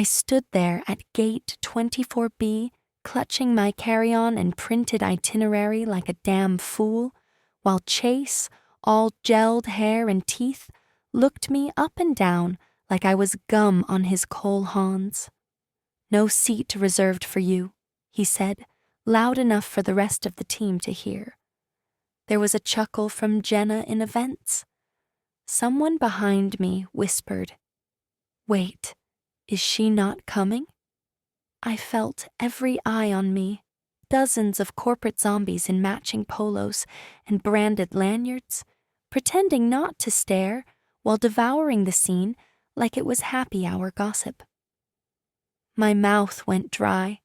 I stood there at gate 24B, clutching my carry-on and printed itinerary like a damn fool, while Chase, all gelled hair and teeth, looked me up and down like I was gum on his coal hawns. "No seat reserved for you," he said, loud enough for the rest of the team to hear. There was a chuckle from Jenna in events. Someone behind me whispered, "Wait, is she not coming?" I felt every eye on me, dozens of corporate zombies in matching polos and branded lanyards, pretending not to stare while devouring the scene like it was happy hour gossip. My mouth went dry.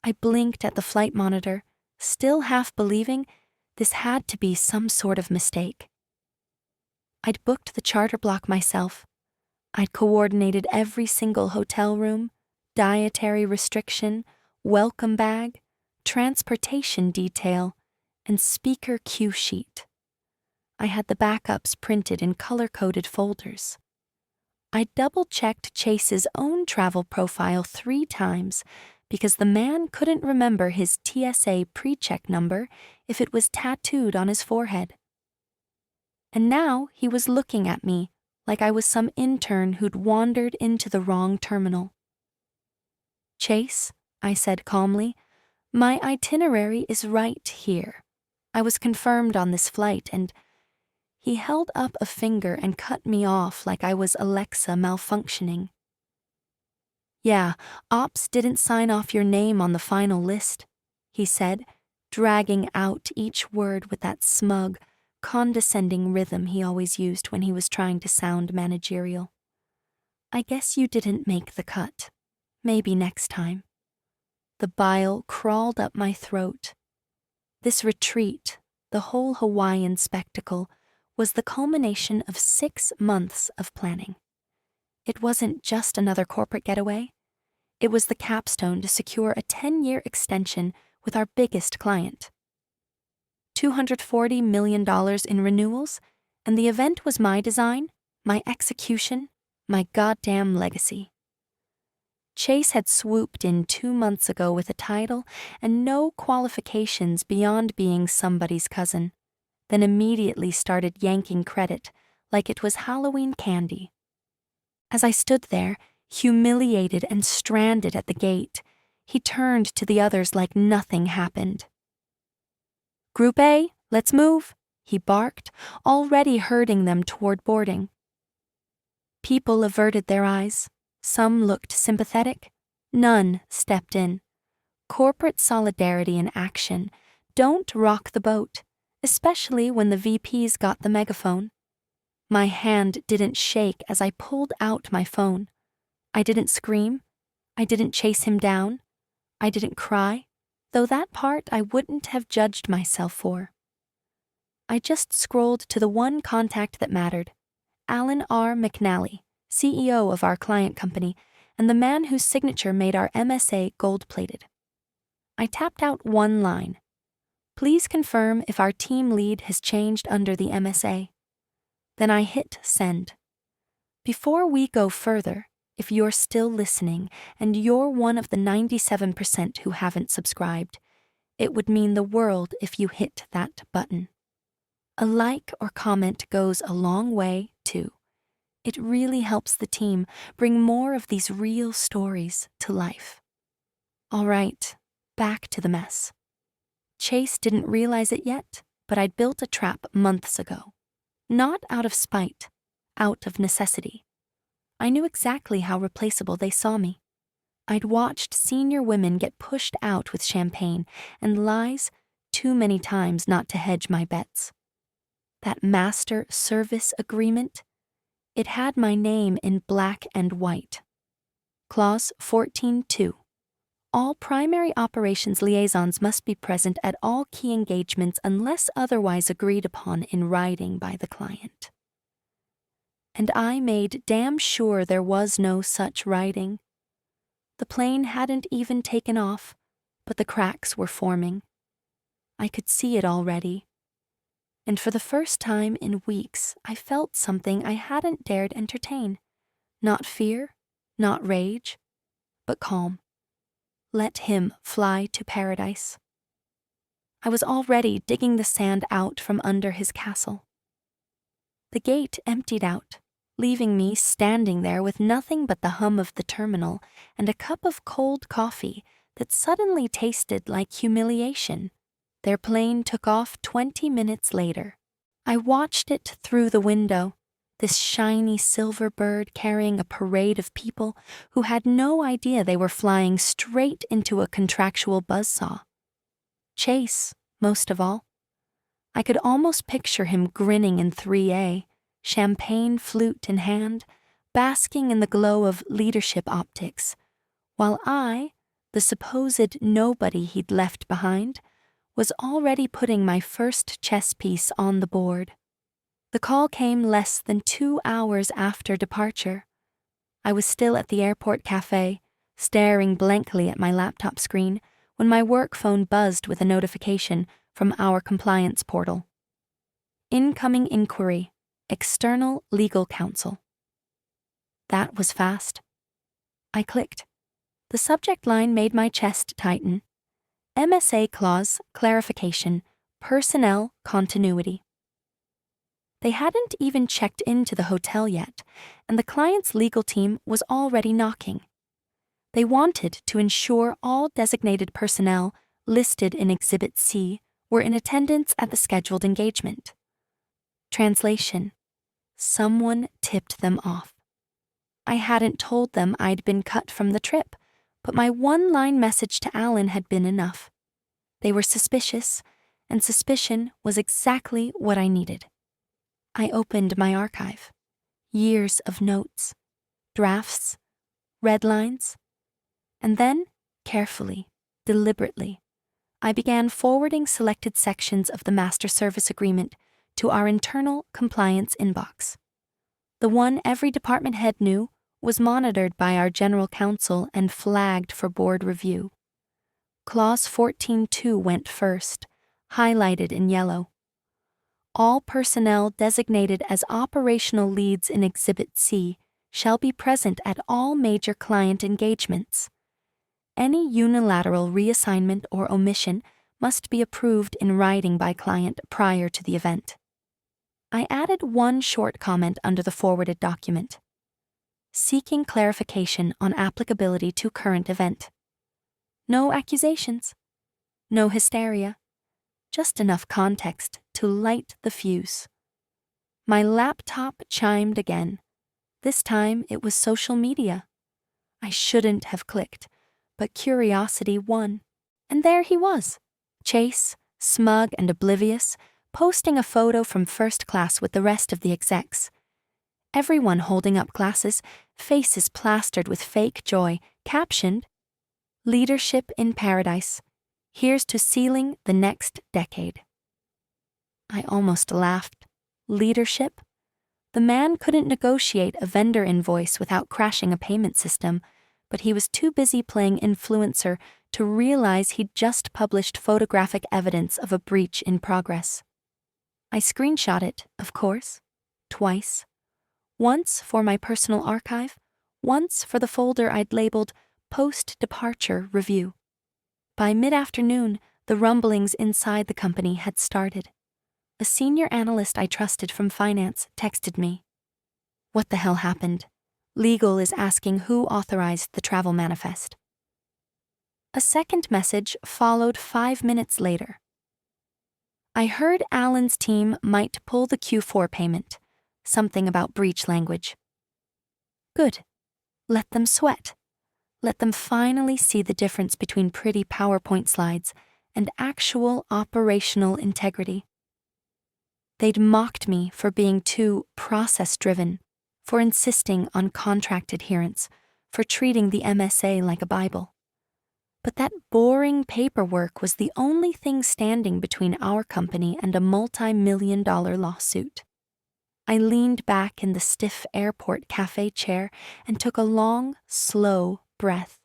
I blinked at the flight monitor, still half believing this had to be some sort of mistake. I'd booked the charter block myself. I'd coordinated every single hotel room, dietary restriction, welcome bag, transportation detail, and speaker cue sheet. I had the backups printed in color-coded folders. I double-checked Chase's own travel profile 3 times because the man couldn't remember his TSA pre-check number if it was tattooed on his forehead. And now he was looking at me like I was some intern who'd wandered into the wrong terminal. "Chase," I said calmly, "my itinerary is right here. I was confirmed on this flight," and he held up a finger and cut me off like I was Alexa malfunctioning. "Yeah, Ops didn't sign off your name on the final list," he said, dragging out each word with that smug, condescending rhythm he always used when he was trying to sound managerial. "I guess you didn't make the cut. Maybe next time." The bile crawled up my throat. This retreat, the whole Hawaiian spectacle, was the culmination of 6 months of planning. It wasn't just another corporate getaway. It was the capstone to secure a 10-year extension with our biggest client. $240 million in renewals, and the event was my design, my execution, my goddamn legacy. Chase had swooped in 2 months ago with a title and no qualifications beyond being somebody's cousin, then immediately started yanking credit like it was Halloween candy. As I stood there, humiliated and stranded at the gate, he turned to the others like nothing happened. "Group A, let's move," he barked, already herding them toward boarding. People averted their eyes. Some looked sympathetic. None stepped in. Corporate solidarity in action. Don't rock the boat, especially when the VP's got the megaphone. My hand didn't shake as I pulled out my phone. I didn't scream. I didn't chase him down. I didn't cry, though that part I wouldn't have judged myself for. I just scrolled to the one contact that mattered, Alan R. McNally, CEO of our client company, and the man whose signature made our MSA gold-plated. I tapped out one line. "Please confirm if our team lead has changed under the MSA." Then I hit send. Before we go further, if you're still listening and you're one of the 97% who haven't subscribed, it would mean the world if you hit that button. A like or comment goes a long way, too. It really helps the team bring more of these real stories to life. All right, back to the mess. Chase didn't realize it yet, but I'd built a trap months ago. Not out of spite, out of necessity. I knew exactly how replaceable they saw me. I'd watched senior women get pushed out with champagne and lies too many times not to hedge my bets. That master service agreement, it had my name in black and white. Clause 14.2. All primary operations liaisons must be present at all key engagements unless otherwise agreed upon in writing by the client. And I made damn sure there was no such writing. The plane hadn't even taken off, but the cracks were forming. I could see it already. And for the first time in weeks, I felt something I hadn't dared entertain. Not fear, Not rage, but calm. Let him fly to paradise. I was already digging the sand out from under his castle. The gate emptied out, leaving me standing there with nothing but the hum of the terminal and a cup of cold coffee that suddenly tasted like humiliation. Their plane took off 20 minutes later. I watched it through the window, this shiny silver bird carrying a parade of people who had no idea they were flying straight into a contractual buzzsaw. Chase, most of all. I could almost picture him grinning in 3A, champagne flute in hand, basking in the glow of leadership optics, while I, the supposed nobody he'd left behind, was already putting my first chess piece on the board. The call came less than 2 hours after departure. I was still at the airport cafe, staring blankly at my laptop screen, when my work phone buzzed with a notification from our compliance portal. Incoming inquiry, external legal counsel. That was fast. I clicked. The subject line made my chest tighten. MSA clause, clarification, personnel continuity. They hadn't even checked into the hotel yet, and the client's legal team was already knocking. They wanted to ensure all designated personnel listed in Exhibit C were in attendance at the scheduled engagement. Translation: someone tipped them off. I hadn't told them I'd been cut from the trip, but my one-line message to Alan had been enough. They were suspicious, and suspicion was exactly what I needed. I opened my archive. Years of notes, drafts, red lines, and then, carefully, deliberately, I began forwarding selected sections of the Master Service Agreement to our internal compliance inbox. The one every department head knew was monitored by our general counsel and flagged for board review. Clause 14.2 went first, highlighted in yellow. All personnel designated as operational leads in Exhibit C shall be present at all major client engagements. Any unilateral reassignment or omission must be approved in writing by client prior to the event. I added one short comment under the forwarded document. Seeking clarification on applicability to current event. No accusations. No hysteria. Just enough context to light the fuse. My laptop chimed again. This time it was social media. I shouldn't have clicked, but curiosity won. And there he was, Chase, smug and oblivious, posting a photo from first class with the rest of the execs. Everyone holding up glasses, faces plastered with fake joy, captioned, "Leadership in Paradise. Here's to sealing the next decade." I almost laughed. Leadership? The man couldn't negotiate a vendor invoice without crashing a payment system, but he was too busy playing influencer to realize he'd just published photographic evidence of a breach in progress. I screenshot it, of course, twice. Once for my personal archive, once for the folder I'd labeled Post-Departure Review. By mid-afternoon, the rumblings inside the company had started. A senior analyst I trusted from finance texted me. "What the hell happened? Legal is asking who authorized the travel manifest." A second message followed 5 minutes later. I heard Alan's team might pull the Q4 payment, something about breach language. Good. Let them sweat. Let them finally see the difference between pretty PowerPoint slides and actual operational integrity. They'd mocked me for being too process-driven, for insisting on contract adherence, for treating the MSA like a Bible. But that boring paperwork was the only thing standing between our company and a multi-million-dollar lawsuit. I leaned back in the stiff airport cafe chair and took a long, slow breath.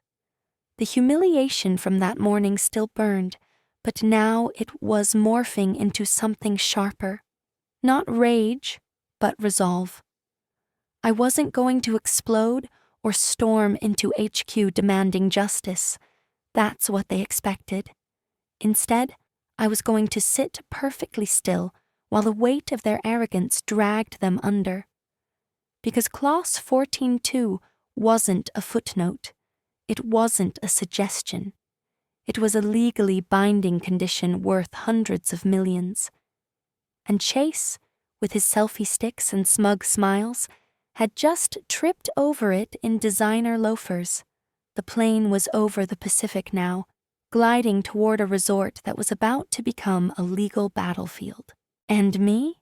The humiliation from that morning still burned, but now it was morphing into something sharper. Not rage, but resolve. I wasn't going to explode or storm into HQ demanding justice. That's what they expected. Instead, I was going to sit perfectly still while the weight of their arrogance dragged them under. Because Clause 14.2 wasn't a footnote. It wasn't a suggestion. It was a legally binding condition worth hundreds of millions. And Chase, with his selfie sticks and smug smiles, had just tripped over it in designer loafers. The plane was over the Pacific now, gliding toward a resort that was about to become a legal battlefield. And me?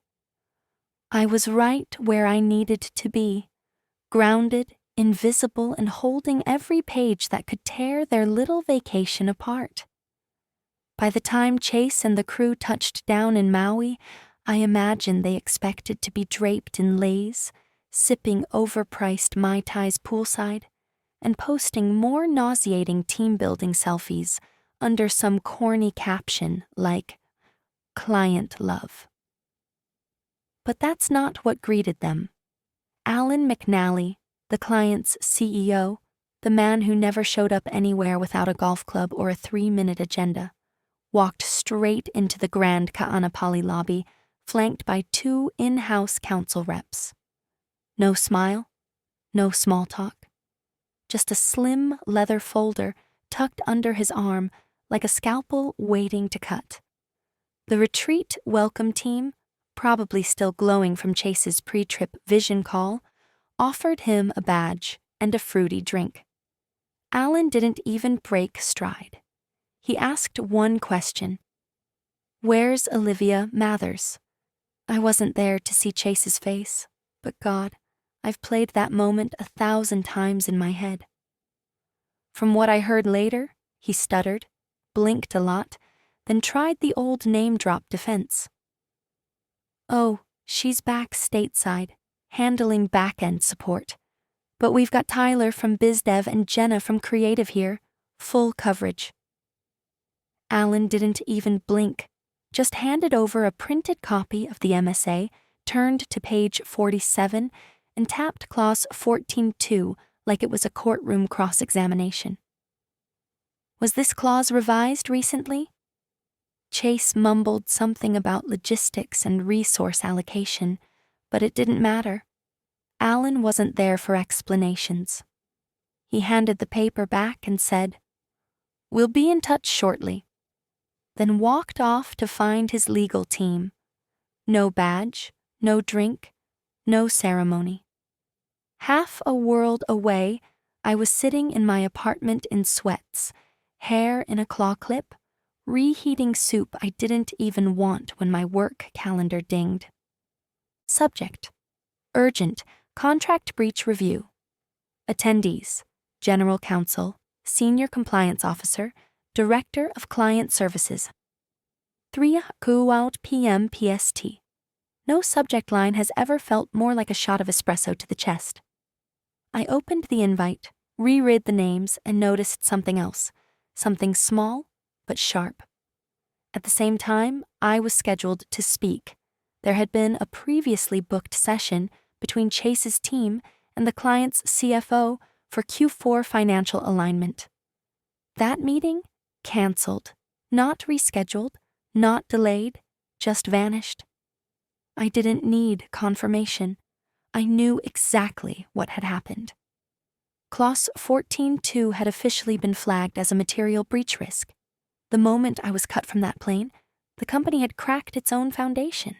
I was right where I needed to be, grounded, invisible, and holding every page that could tear their little vacation apart. By the time Chase and the crew touched down in Maui, I imagined they expected to be draped in leis, sipping overpriced Mai Tais poolside, and posting more nauseating team-building selfies under some corny caption like, "Client Love." But that's not what greeted them. Alan McNally, the client's CEO, the man who never showed up anywhere without a golf club or a 3-minute agenda, walked straight into the grand Ka'anapali lobby, flanked by 2 in-house council reps. No smile, no small talk. Just a slim leather folder tucked under his arm like a scalpel waiting to cut. The retreat welcome team, probably still glowing from Chase's pre-trip vision call, offered him a badge and a fruity drink. Alan didn't even break stride. He asked one question. "Where's Olivia Mathers?" I wasn't there to see Chase's face, but God, I've played that moment 1,000 times in my head. From what I heard later, he stuttered, blinked a lot, then tried the old name-drop defense. "Oh, she's back stateside, handling back-end support. But we've got Tyler from BizDev and Jenna from Creative here, full coverage." Alan didn't even blink, just handed over a printed copy of the MSA, turned to page 47, and tapped Clause 14.2 like it was a courtroom cross-examination. "Was this clause revised recently?" Chase mumbled something about logistics and resource allocation, but it didn't matter. Alan wasn't there for explanations. He handed the paper back and said, "We'll be in touch shortly," then walked off to find his legal team. No badge, no drink, no ceremony. Half a world away, I was sitting in my apartment in sweats, hair in a claw clip, reheating soup I didn't even want when my work calendar dinged. Subject: Urgent Contract Breach Review. Attendees: General Counsel, Senior Compliance Officer, Director of Client Services. 3:00 p.m. PST. No subject line has ever felt more like a shot of espresso to the chest. I opened the invite, reread the names, and noticed something else, something small but sharp. At the same time, I was scheduled to speak. There had been a previously booked session between Chase's team and the client's CFO for Q4 financial alignment. That meeting? Canceled. Not rescheduled, not delayed, just vanished. I didn't need confirmation. I knew exactly what had happened. Clause 14.2 had officially been flagged as a material breach risk. The moment I was cut from that plane, the company had cracked its own foundation.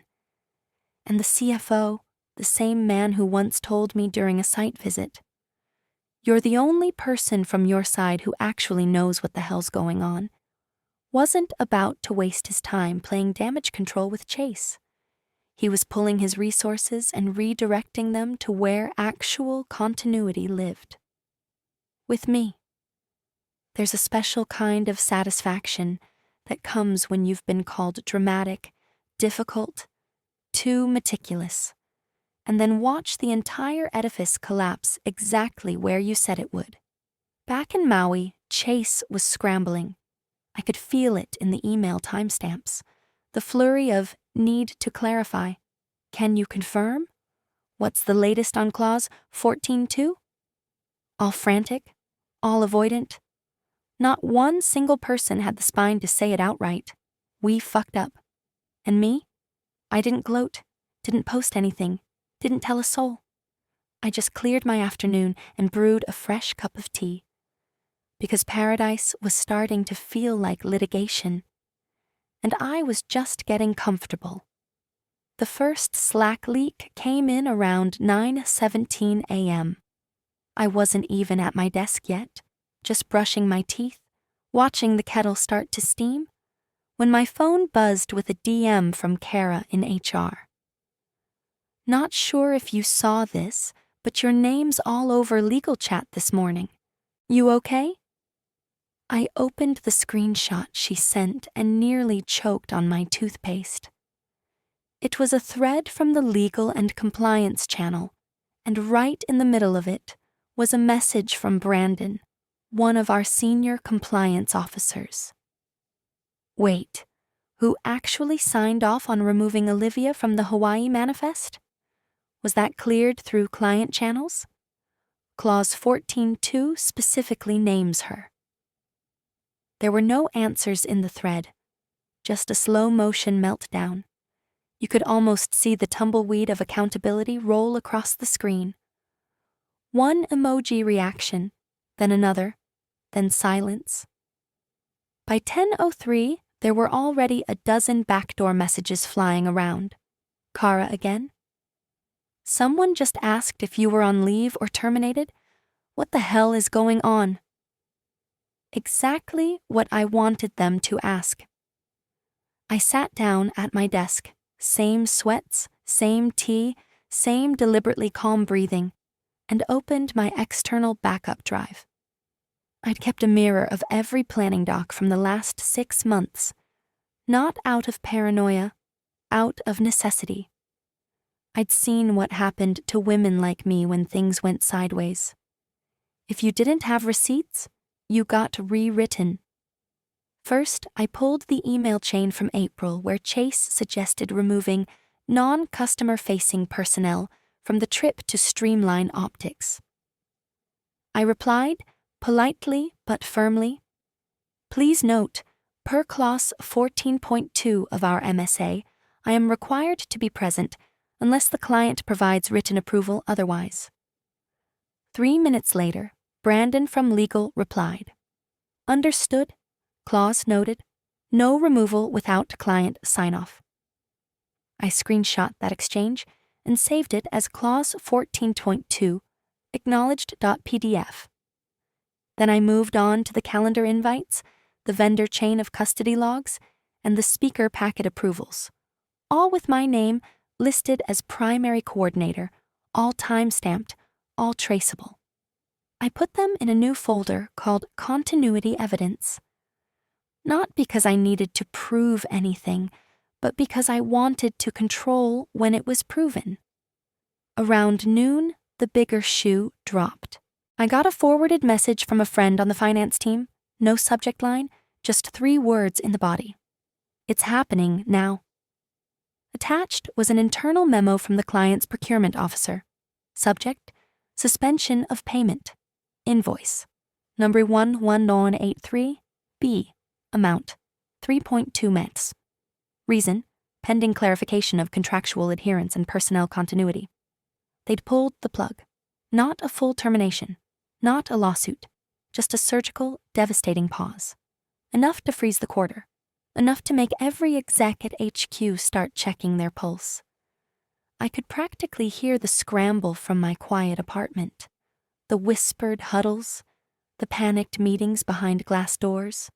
And the CFO, the same man who once told me during a site visit, "You're the only person from your side who actually knows what the hell's going on," wasn't about to waste his time playing damage control with Chase. He was pulling his resources and redirecting them to where actual continuity lived. With me. There's a special kind of satisfaction that comes when you've been called dramatic, difficult, too meticulous, and then watch the entire edifice collapse exactly where you said it would. Back in Maui, Chase was scrambling. I could feel it in the email timestamps, the flurry of "need to clarify," "can you confirm?" "What's the latest on clause 14.2?" all frantic, all avoidant. Not one single person had the spine to say it outright. We fucked up. And me? I didn't gloat, didn't post anything, didn't tell a soul. I just cleared my afternoon and brewed a fresh cup of tea. Because paradise was starting to feel like litigation. And I was just getting comfortable. The first Slack leak came in around 9:17 a.m. I wasn't even at my desk yet, just brushing my teeth, watching the kettle start to steam, when my phone buzzed with a DM from Kara in HR. Not sure if you saw this, but your name's all over legal chat this morning. You okay? I opened the screenshot she sent and nearly choked on my toothpaste. It was a thread from the Legal and Compliance channel, and right in the middle of it was a message from Brandon, one of our senior compliance officers. Wait, who actually signed off on removing Olivia from the Hawaii Manifest? Was that cleared through client channels? Clause 14.2 specifically names her. There were no answers in the thread, just a slow-motion meltdown. You could almost see the tumbleweed of accountability roll across the screen. One emoji reaction, then another, then silence. By 10:03, there were already a dozen backdoor messages flying around. Kara again? Someone just asked if you were on leave or terminated? What the hell is going on? Exactly what I wanted them to ask. I sat down at my desk, same sweats, same tea, same deliberately calm breathing, and opened my external backup drive. I'd kept a mirror of every planning doc from the last 6 months, not out of paranoia, out of necessity. I'd seen what happened to women like me when things went sideways. If you didn't have receipts, you got rewritten. First, I pulled the email chain from April where Chase suggested removing non-customer-facing personnel from the trip to streamline optics. I replied, politely but firmly, "Please note, per clause 14.2 of our MSA, I am required to be present unless the client provides written approval otherwise." 3 minutes later, Brandon from Legal replied, "Understood, clause noted, no removal without client sign-off." I screenshot that exchange and saved it as clause 14.2, acknowledged.pdf. Then I moved on to the calendar invites, the vendor chain of custody logs, and the speaker packet approvals, all with my name listed as primary coordinator, all time-stamped, all traceable. I put them in a new folder called Continuity Evidence. Not because I needed to prove anything, but because I wanted to control when it was proven. Around noon, the bigger shoe dropped. I got a forwarded message from a friend on the finance team, no subject line, just 3 words in the body. "It's happening now." Attached was an internal memo from the client's procurement officer. Subject, suspension of payment. Invoice, number 11983, B, amount, 3.2 mets. Reason, pending clarification of contractual adherence and personnel continuity. They'd pulled the plug. Not a full termination, not a lawsuit, just a surgical, devastating pause. Enough to freeze the quarter. Enough to make every exec at HQ start checking their pulse. I could practically hear the scramble from my quiet apartment, the whispered huddles, the panicked meetings behind glass doors.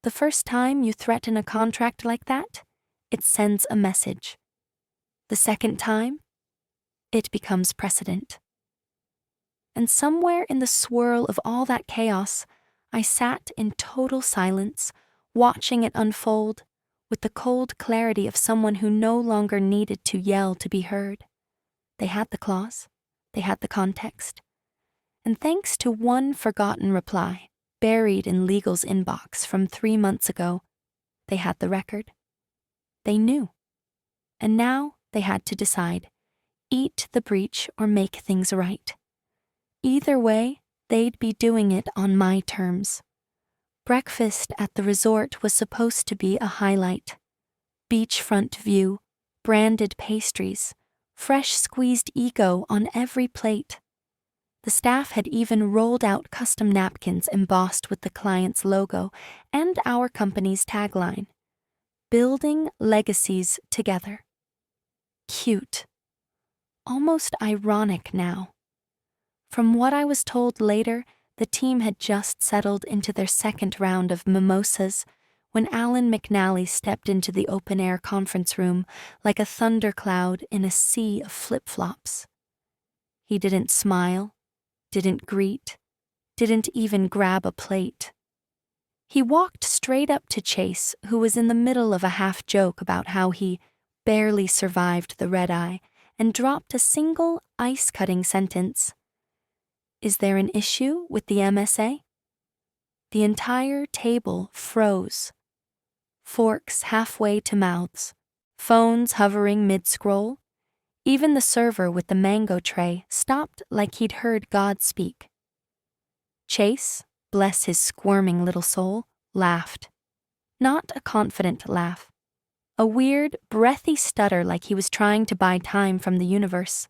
The first time you threaten a contract like that, it sends a message. The second time, it becomes precedent. And somewhere in the swirl of all that chaos, I sat in total silence, watching it unfold, with the cold clarity of someone who no longer needed to yell to be heard. They had the clause, they had the context, and thanks to one forgotten reply, buried in Legal's inbox from 3 months ago, they had the record. They knew. And now they had to decide, eat the breach or make things right. Either way, they'd be doing it on my terms. Breakfast at the resort was supposed to be a highlight. Beachfront view, branded pastries, fresh squeezed ego on every plate. The staff had even rolled out custom napkins embossed with the client's logo and our company's tagline, "Building Legacies Together." Cute. Almost ironic now. From what I was told later, the team had just settled into their second round of mimosas when Alan McNally stepped into the open-air conference room like a thundercloud in a sea of flip-flops. He didn't smile, didn't greet, didn't even grab a plate. He walked straight up to Chase, who was in the middle of a half-joke about how he barely survived the red-eye, and dropped a single ice-cutting sentence. "Is there an issue with the MSA?" The entire table froze. Forks halfway to mouths, phones hovering mid-scroll. Even the server with the mango tray stopped like he'd heard God speak. Chase, bless his squirming little soul, laughed. Not a confident laugh. A weird, breathy stutter like he was trying to buy time from the universe.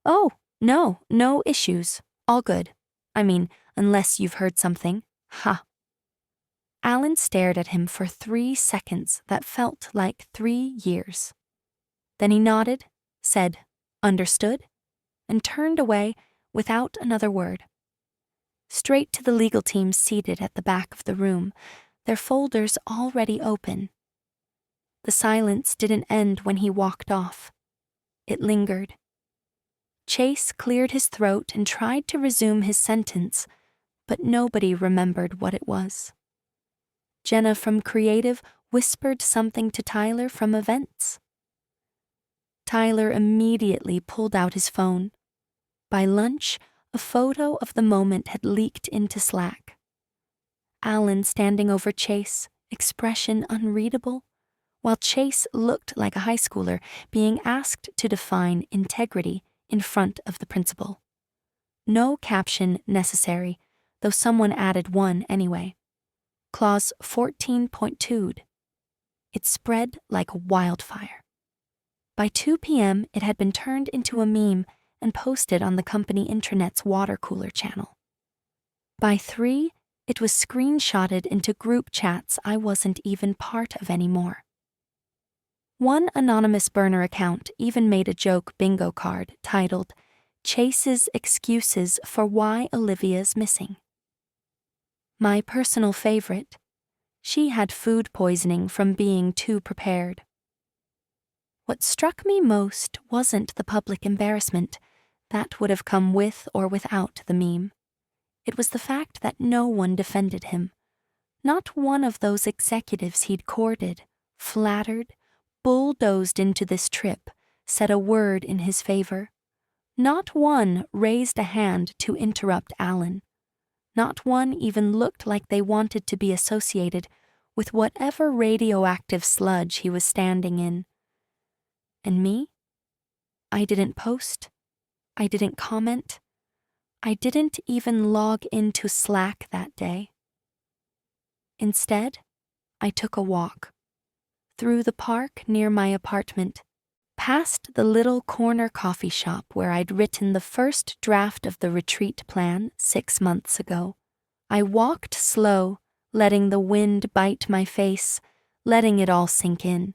"Oh, no issues. All good. I mean, unless you've heard something. Ha." Alan stared at him for 3 seconds that felt like 3 years. Then he nodded, said, "Understood," and turned away without another word. Straight to the legal team seated at the back of the room, their folders already open. The silence didn't end when he walked off. It lingered. Chase cleared his throat and tried to resume his sentence, but nobody remembered what it was. Jenna from Creative whispered something to Tyler from Events. Tyler immediately pulled out his phone. By lunch, a photo of the moment had leaked into Slack. Alan standing over Chase, expression unreadable, while Chase looked like a high schooler being asked to define integrity in front of the principal. No caption necessary, though someone added one anyway. Clause 14.2'd. It spread like wildfire. By 2 p.m., it had been turned into a meme and posted on the company intranet's water cooler channel. By 3, it was screenshotted into group chats I wasn't even part of anymore. One anonymous burner account even made a joke bingo card titled, "Chase's Excuses for Why Olivia's Missing." My personal favorite, she had food poisoning from being too prepared. What struck me most wasn't the public embarrassment. That would have come with or without the meme. It was the fact that no one defended him. Not one of those executives he'd courted, flattered, bulldozed into this trip, said a word in his favor. Not one raised a hand to interrupt Alan. Not one even looked like they wanted to be associated with whatever radioactive sludge he was standing in. And me? I didn't post. I didn't comment. I didn't even log into Slack that day. Instead, I took a walk. Through the park near my apartment, past the little corner coffee shop where I'd written the first draft of the retreat plan 6 months ago. I walked slow, letting the wind bite my face, letting it all sink in.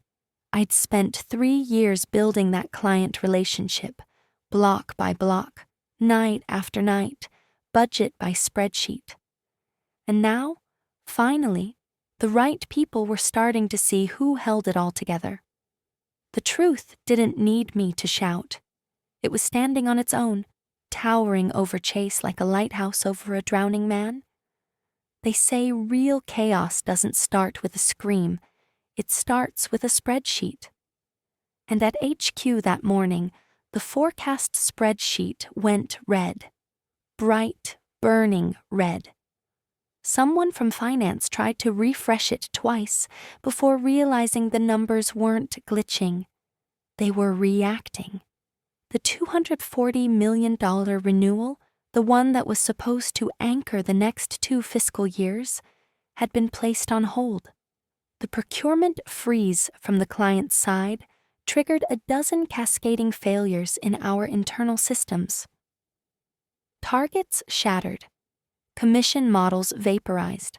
I'd spent 3 years building that client relationship, block by block, night after night, budget by spreadsheet. And now, finally, the right people were starting to see who held it all together. The truth didn't need me to shout. It was standing on its own, towering over Chase like a lighthouse over a drowning man. They say real chaos doesn't start with a scream. It starts with a spreadsheet. And at HQ that morning, the forecast spreadsheet went red. Bright, burning red. Someone from finance tried to refresh it twice before realizing the numbers weren't glitching. They were reacting. The $240 million renewal, the one that was supposed to anchor the next 2 fiscal years, had been placed on hold. The procurement freeze from the client's side triggered a dozen cascading failures in our internal systems. Targets shattered. Commission models vaporized.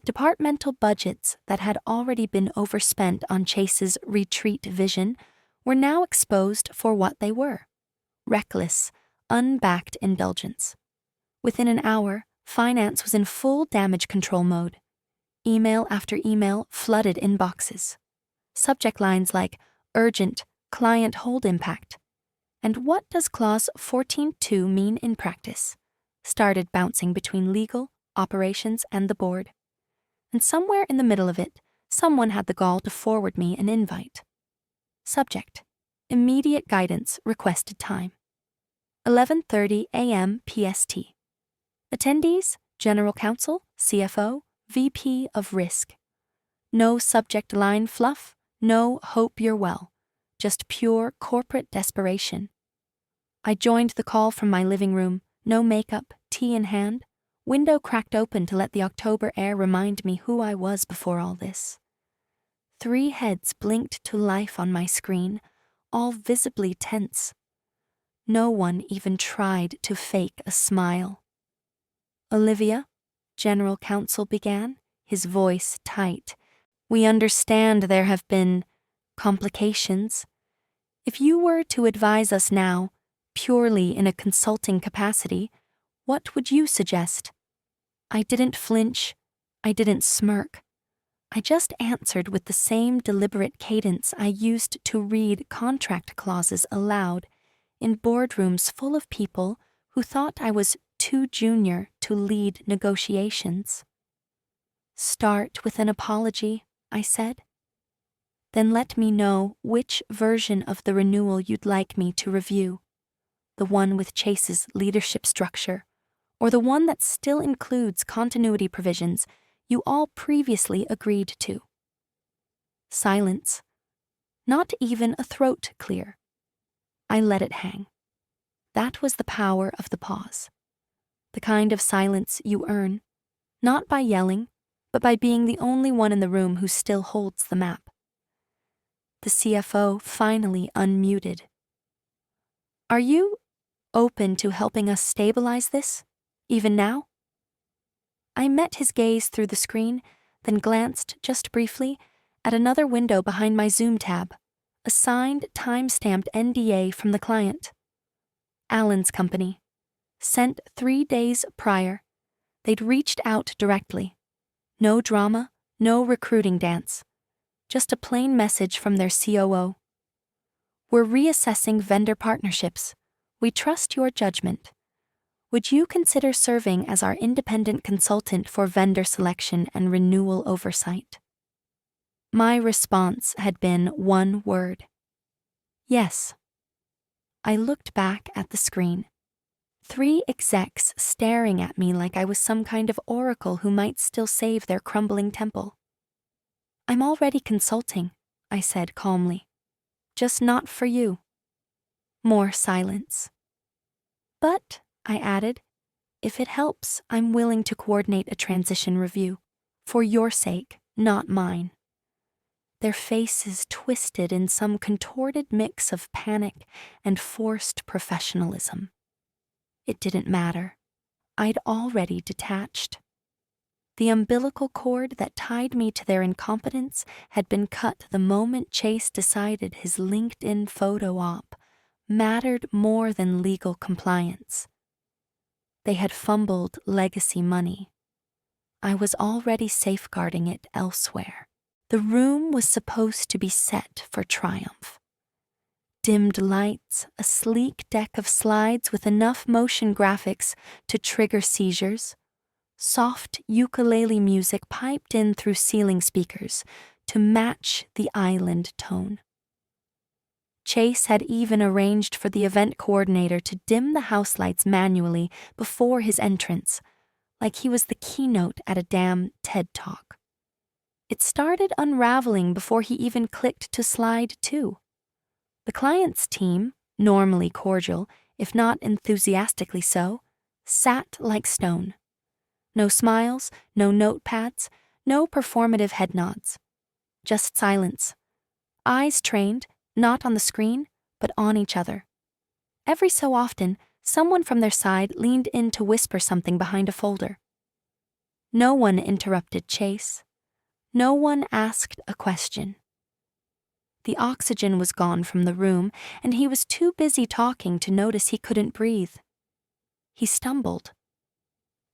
Departmental budgets that had already been overspent on Chase's retreat vision were now exposed for what they were: reckless, unbacked indulgence. Within an hour, finance was in full damage control mode. Email after email flooded inboxes. Subject lines like urgent, client hold impact, and what does clause 14.2 mean in practice, started bouncing between legal, operations, and the board. And somewhere in the middle of it, someone had the gall to forward me an invite. Subject: immediate guidance requested time. 11:30 a.m. PST. Attendees: General Counsel, CFO, VP of Risk. No subject line fluff, no hope you're well, just pure corporate desperation. I joined the call from my living room, no makeup, tea in hand, window cracked open to let the October air remind me who I was before all this. 3 heads blinked to life on my screen, all visibly tense. No one even tried to fake a smile. Olivia, General Counsel began, his voice tight. We understand there have been complications. If you were to advise us now, purely in a consulting capacity, what would you suggest? I didn't flinch. I didn't smirk. I just answered with the same deliberate cadence I used to read contract clauses aloud in boardrooms full of people who thought I was too junior to lead negotiations. Start with an apology, I said. Then let me know which version of the renewal you'd like me to review. The one with Chase's leadership structure, or the one that still includes continuity provisions you all previously agreed to. Silence. Not even a throat clear. I let it hang. That was the power of the pause. The kind of silence you earn, not by yelling, but by being the only one in the room who still holds the map. The CFO finally unmuted. Are you open to helping us stabilize this, even now? I met his gaze through the screen, then glanced just briefly at another window behind my Zoom tab, a signed, time-stamped NDA from the client. Allen's company. Sent 3 days prior. They'd reached out directly. No drama, no recruiting dance. Just a plain message from their COO. We're reassessing vendor partnerships. We trust your judgment. Would you consider serving as our independent consultant for vendor selection and renewal oversight? My response had been one word. Yes. I looked back at the screen. 3 execs staring at me like I was some kind of oracle who might still save their crumbling temple. I'm already consulting, I said calmly. Just not for you. More silence. But, I added, if it helps, I'm willing to coordinate a transition review. For your sake, not mine. Their faces twisted in some contorted mix of panic and forced professionalism. It didn't matter. I'd already detached. The umbilical cord that tied me to their incompetence had been cut the moment Chase decided his LinkedIn photo op mattered more than legal compliance. They had fumbled legacy money. I was already safeguarding it elsewhere. The room was supposed to be set for triumph. Dimmed lights, a sleek deck of slides with enough motion graphics to trigger seizures, soft ukulele music piped in through ceiling speakers to match the island tone. Chase had even arranged for the event coordinator to dim the house lights manually before his entrance, like he was the keynote at a damn TED Talk. It started unraveling before he even clicked to slide 2. The client's team, normally cordial, if not enthusiastically so, sat like stone. No smiles, no notepads, no performative head nods. Just silence. Eyes trained, not on the screen, but on each other. Every so often, someone from their side leaned in to whisper something behind a folder. No one interrupted Chase. No one asked a question. The oxygen was gone from the room, and he was too busy talking to notice he couldn't breathe. He stumbled.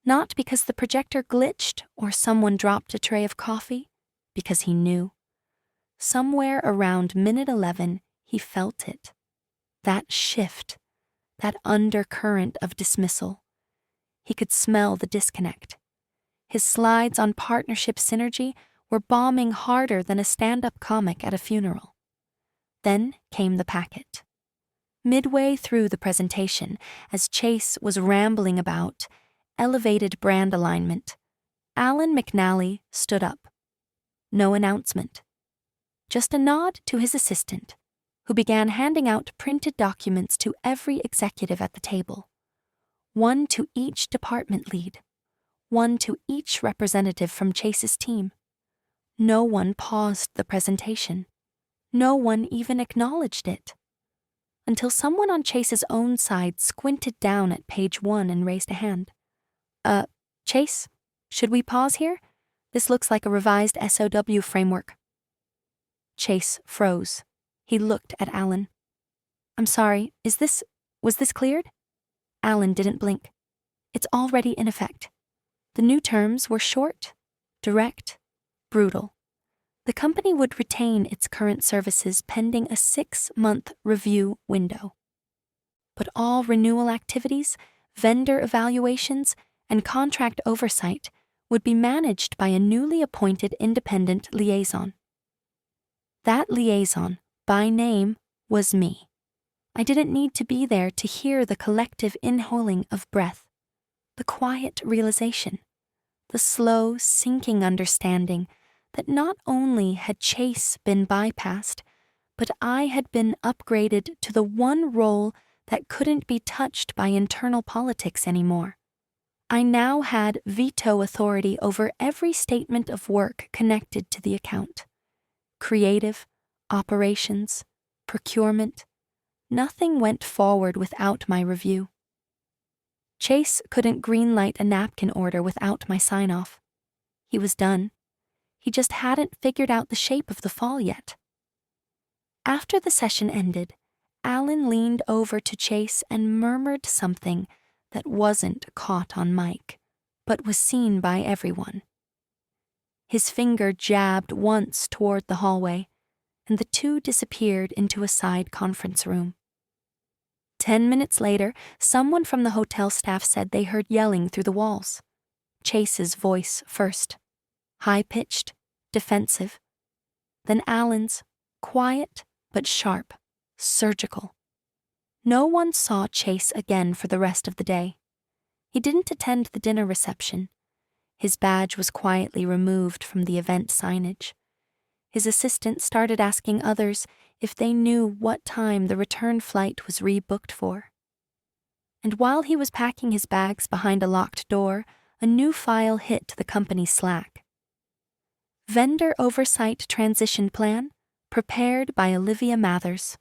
Not because the projector glitched or someone dropped a tray of coffee, because he knew. Somewhere around minute 11, he felt it. That shift, that undercurrent of dismissal. He could smell the disconnect. His slides on partnership synergy were bombing harder than a stand-up comic at a funeral. Then came the packet. Midway through the presentation, as Chase was rambling about elevated brand alignment, Alan McNally stood up. No announcement. Just a nod to his assistant, who began handing out printed documents to every executive at the table. One to each department lead. One to each representative from Chase's team. No one paused the presentation. No one even acknowledged it. Until someone on Chase's own side squinted down at page 1 and raised a hand. Chase, should we pause here? This looks like a revised SOW framework. Chase froze. He looked at Alan. I'm sorry, was this cleared? Alan didn't blink. It's already in effect. The new terms were short, direct, brutal. The company would retain its current services pending a 6-month review window. But all renewal activities, vendor evaluations, and contract oversight would be managed by a newly appointed independent liaison. That liaison, by name, was me. I didn't need to be there to hear the collective inhaling of breath, the quiet realization, the slow, sinking understanding that not only had Chase been bypassed, but I had been upgraded to the one role that couldn't be touched by internal politics anymore. I now had veto authority over every statement of work connected to the account. Creative, operations, procurement, nothing went forward without my review. Chase couldn't greenlight a napkin order without my sign-off. He was done. He just hadn't figured out the shape of the fall yet. After the session ended, Alan leaned over to Chase and murmured something that wasn't caught on mic, but was seen by everyone. His finger jabbed once toward the hallway, and the two disappeared into a side conference room. 10 minutes later, someone from the hotel staff said they heard yelling through the walls. Chase's voice first, high-pitched, defensive. Then Alan's, quiet but sharp, surgical. No one saw Chase again for the rest of the day. He didn't attend the dinner reception. His badge was quietly removed from the event signage. His assistant started asking others if they knew what time the return flight was rebooked for. And while he was packing his bags behind a locked door, a new file hit the company's Slack. Vendor Oversight Transition Plan, prepared by Olivia Mathers.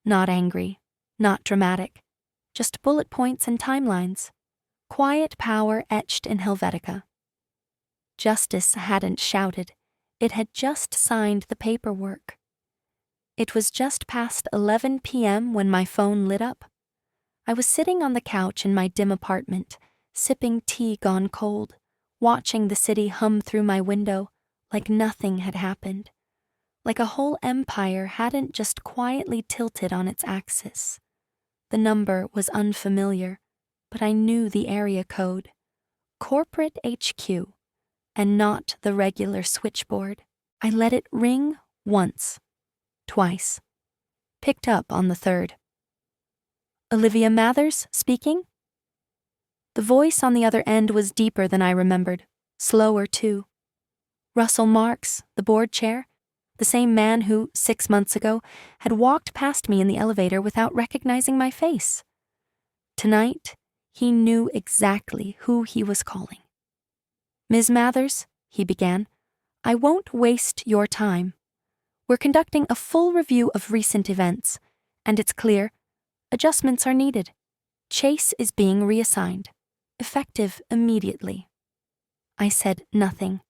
Not angry, not dramatic, just bullet points and timelines. Quiet power etched in Helvetica. Justice hadn't shouted. It had just signed the paperwork. It was just past 11 p.m. when my phone lit up. I was sitting on the couch in my dim apartment, sipping tea gone cold, watching the city hum through my window like nothing had happened, like a whole empire hadn't just quietly tilted on its axis. The number was unfamiliar, but I knew the area code. Corporate HQ, and not the regular switchboard. I let it ring once, twice. Picked up on the third. Olivia Mathers speaking? The voice on the other end was deeper than I remembered, slower too. Russell Marks, the board chair, the same man who, 6 months ago, had walked past me in the elevator without recognizing my face. Tonight, he knew exactly who he was calling. "Ms. Mathers," he began, "I won't waste your time. We're conducting a full review of recent events, and it's clear adjustments are needed. Chase is being reassigned, effective immediately." I said nothing.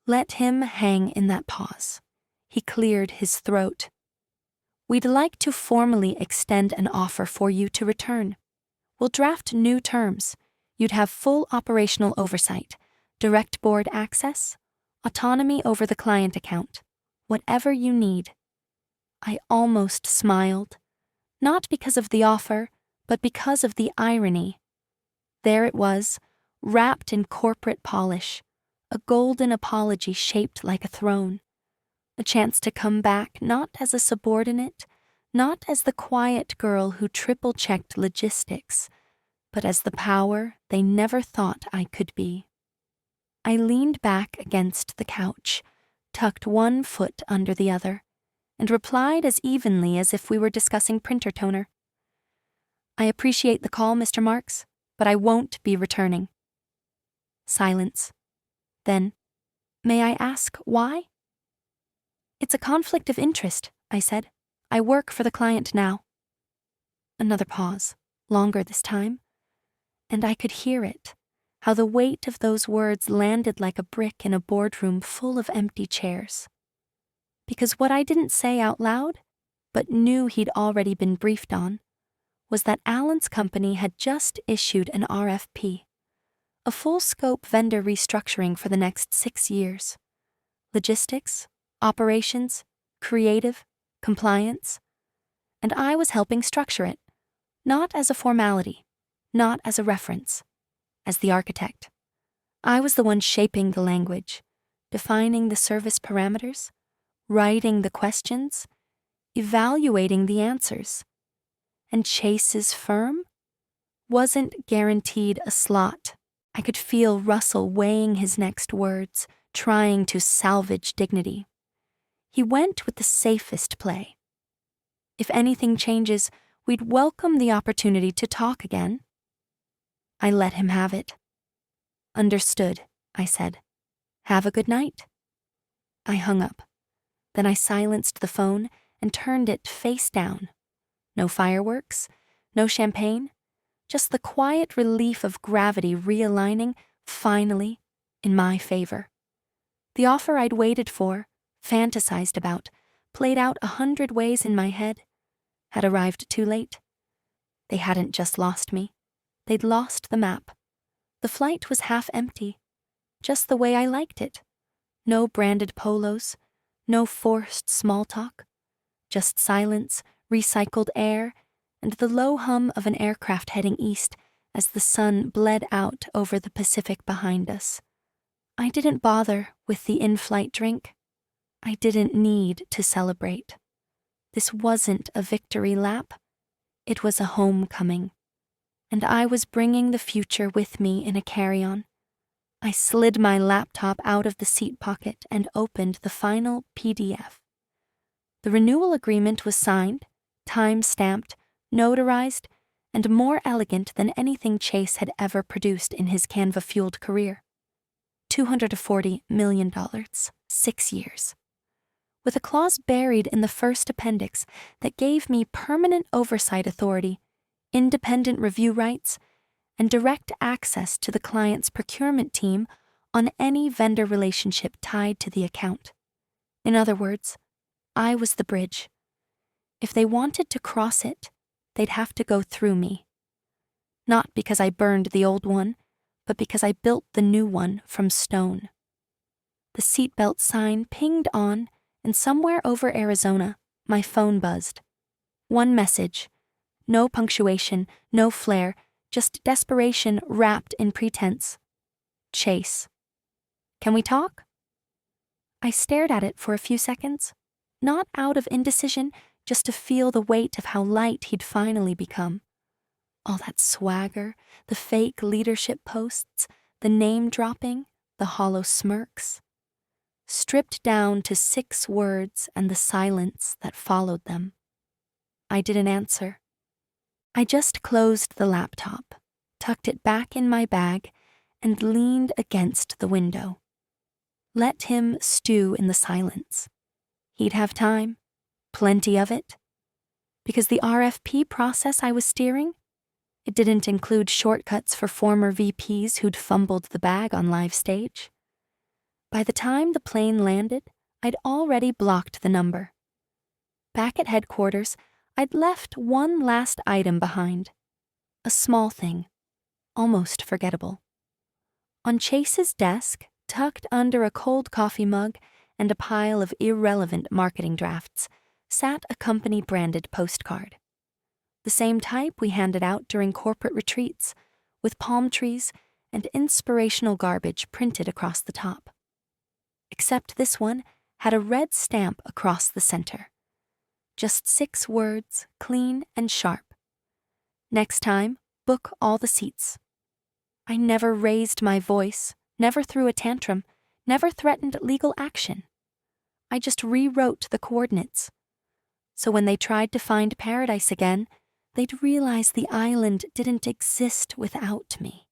Let him hang in that pause. He cleared his throat. "We'd like to formally extend an offer for you to return. We'll draft new terms. You'd have full operational oversight, direct board access, autonomy over the client account, whatever you need." I almost smiled, not because of the offer, but because of the irony. There it was, wrapped in corporate polish, a golden apology shaped like a throne. A chance to come back not as a subordinate, not as the quiet girl who triple-checked logistics, but as the power they never thought I could be. I leaned back against the couch, tucked one foot under the other, and replied as evenly as if we were discussing printer toner. "I appreciate the call, Mr. Marks, but I won't be returning." Silence. Then, "May I ask why?" "It's a conflict of interest," I said. "I work for the client now." Another pause, longer this time, and I could hear it, how the weight of those words landed like a brick in a boardroom full of empty chairs. Because what I didn't say out loud, but knew he'd already been briefed on, was that Alan's company had just issued an RFP, a full-scope vendor restructuring for the next 6 years. Logistics, operations, creative, compliance, and I was helping structure it, not as a formality, not as a reference, as the architect. I was the one shaping the language, defining the service parameters, writing the questions, evaluating the answers. And Chase's firm wasn't guaranteed a slot. I could feel Russell weighing his next words, trying to salvage dignity. He went with the safest play. "If anything changes, we'd welcome the opportunity to talk again." I let him have it. "Understood," I said. "Have a good night." I hung up. Then I silenced the phone and turned it face down. No fireworks, no champagne, just the quiet relief of gravity realigning, finally, in my favor. The offer I'd waited for, fantasized about, played out 100 ways in my head, had arrived too late. They hadn't just lost me. They'd lost the map. The flight was half empty, just the way I liked it. No branded polos, no forced small talk, just silence, recycled air, and the low hum of an aircraft heading east as the sun bled out over the Pacific behind us. I didn't bother with the in-flight drink. I didn't need to celebrate. This wasn't a victory lap. It was a homecoming. And I was bringing the future with me in a carry-on. I slid my laptop out of the seat pocket and opened the final PDF. The renewal agreement was signed, time-stamped, notarized, and more elegant than anything Chase had ever produced in his Canva-fueled career. $240 million, 6 years. With a clause buried in the first appendix that gave me permanent oversight authority, independent review rights, and direct access to the client's procurement team on any vendor relationship tied to the account. In other words, I was the bridge. If they wanted to cross it, they'd have to go through me. Not because I burned the old one, but because I built the new one from stone. The seatbelt sign pinged on, and somewhere over Arizona, my phone buzzed. One message. No punctuation, no flair, just desperation wrapped in pretense. Chase. "Can we talk?" I stared at it for a few seconds, not out of indecision, just to feel the weight of how light he'd finally become. All that swagger, the fake leadership posts, the name-dropping, the hollow smirks. Stripped down to 6 words and the silence that followed them. I didn't answer. I just closed the laptop, tucked it back in my bag, and leaned against the window. Let him stew in the silence. He'd have time, plenty of it. Because the RFP process I was steering, it didn't include shortcuts for former VPs who'd fumbled the bag on live stage. By the time the plane landed, I'd already blocked the number. Back at headquarters, I'd left one last item behind. A small thing, almost forgettable. On Chase's desk, tucked under a cold coffee mug and a pile of irrelevant marketing drafts, sat a company-branded postcard. The same type we handed out during corporate retreats, with palm trees and inspirational garbage printed across the top. Except this one had a red stamp across the center. Just 6 words, clean and sharp. Next time, book all the seats. I never raised my voice, never threw a tantrum, never threatened legal action. I just rewrote the coordinates. So when they tried to find paradise again, they'd realize the island didn't exist without me.